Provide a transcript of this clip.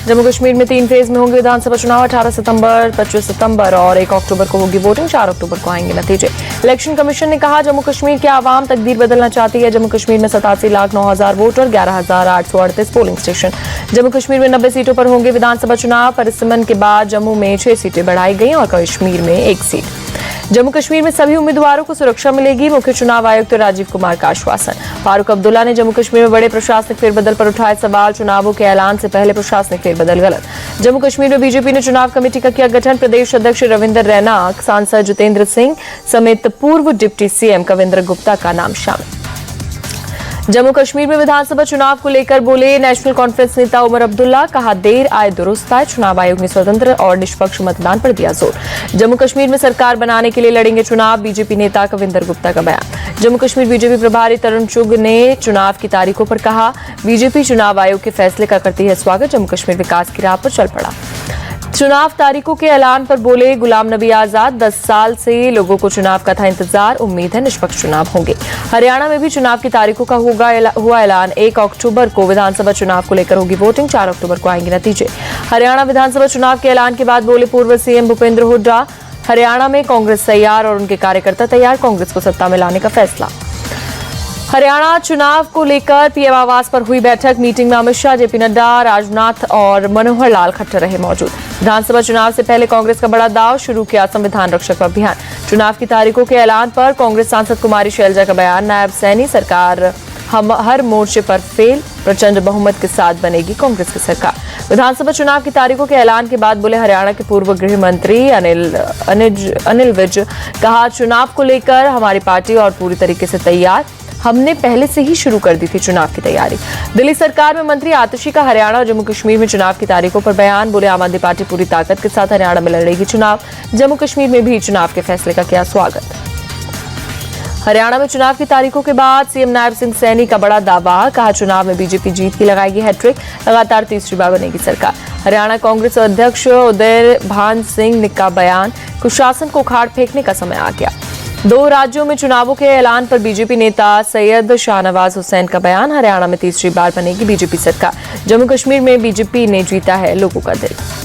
जम्मू कश्मीर में 3 फेज में होंगे विधानसभा चुनाव। 18 सितंबर, 25 सितंबर और 1 अक्टूबर को होगी वोटिंग। 4 अक्टूबर को आएंगे नतीजे। इलेक्शन कमीशन ने कहा, जम्मू कश्मीर की आवाम तकदीर बदलना चाहती है। जम्मू कश्मीर में 87,09,000 voter, 11,838 polling station. Jammu Kashmir में 90 सीटों पर होंगे विधानसभा चुनाव। परिसमन के बाद जम्मू में 6 सीटें बढ़ाई गई और कश्मीर में 1 सीट। जम्मू कश्मीर में सभी उम्मीदवारों को सुरक्षा मिलेगी। मुख्य चुनाव आयुक्त राजीव कुमार का आश्वासन। फारूक अब्दुल्ला ने जम्मू कश्मीर में बड़े प्रशासनिक फेरबदल पर उठाए सवाल। चुनावों के ऐलान से पहले प्रशासनिक फेरबदल गलत। जम्मू कश्मीर में बीजेपी ने चुनाव कमेटी का किया गठन। प्रदेश अध्यक्ष रविंदर रैना, सांसद जितेंद्र सिंह समेत पूर्व डिप्टी सीएम कविंद्र गुप्ता का नाम शामिल। जम्मू कश्मीर में विधानसभा चुनाव को लेकर बोले नेशनल कॉन्फ्रेंस नेता उमर अब्दुल्ला। कहा, देर आए दुरुस्त आए। चुनाव आयोग ने स्वतंत्र और निष्पक्ष मतदान पर दिया जोर। जम्मू कश्मीर में सरकार बनाने के लिए लड़ेंगे चुनाव। बीजेपी नेता कविंद्र गुप्ता का बयान। जम्मू कश्मीर बीजेपी प्रभारी तरुण चुग ने चुनाव की तारीखों पर कहा, बीजेपी चुनाव आयोग के फैसले का करती है स्वागत। जम्मू कश्मीर विकास की राह पर चल पड़ा। चुनाव तारीखों के ऐलान पर बोले गुलाम नबी आजाद। 10 साल से लोगों को चुनाव का था इंतजार। उम्मीद है निष्पक्ष चुनाव होंगे। हरियाणा में भी चुनाव की तारीखों का हुआ ऐलान। 1 अक्टूबर को विधानसभा चुनाव को लेकर होगी वोटिंग। 4 अक्टूबर को आएंगे नतीजे। हरियाणा विधानसभा चुनाव के ऐलान के बाद बोले पूर्व सीएम भूपेंद्र हुड्डा। हरियाणा में कांग्रेस तैयार और उनके कार्यकर्ता तैयार। कांग्रेस को सत्ता में लाने का फैसला। हरियाणा चुनाव को लेकर पीएम आवास पर हुई बैठक। मीटिंग में अमित शाह, जेपी नड्डा, राजनाथ और मनोहर लाल खट्टर रहे मौजूद। विधानसभा चुनाव से पहले कांग्रेस का बड़ा दाव, शुरू किया संविधान रक्षक अभियान। चुनाव की तारीखों के ऐलान पर कांग्रेस सांसद कुमारी शैलजा का बयान। नायब सैनी सरकार हम हर मोर्चे पर फेल। प्रचंड बहुमत के साथ बनेगी कांग्रेस की सरकार। विधानसभा चुनाव की तारीखों के ऐलान के बाद बोले हरियाणा के पूर्व गृह मंत्री अनिल विज। कहा, चुनाव को लेकर हमारी पार्टी और पूरी तरीके से तैयार। हमने पहले से ही शुरू कर दी थी चुनाव की तैयारी। दिल्ली सरकार में मंत्री आतिशी का हरियाणा और जम्मू कश्मीर में चुनाव की तारीखों पर बयान। बोले आम आदमी पार्टी पूरी ताकत के साथ हरियाणा में लड़ेगी चुनाव। जम्मू कश्मीर में भी चुनाव के फैसले का किया स्वागत। हरियाणा में चुनाव की तारीखों के बाद सीएम नायब सिंह सैनी का बड़ा दावा। कहा, चुनाव में बीजेपी जीत की लगाएगी हैट्रिक। लगातार तीसरी बार बनेगी सरकार। हरियाणा कांग्रेस अध्यक्ष उदय भान सिंह का बयान। कुशासन को उखाड़ फेंकने का समय आ गया। 2 राज्यों में चुनावों के ऐलान पर बीजेपी नेता सैयद शाहनवाज हुसैन का बयान। हरियाणा में तीसरी बार बनेगी बीजेपी सरकार। जम्मू कश्मीर में बीजेपी ने जीता है लोगों का दिल।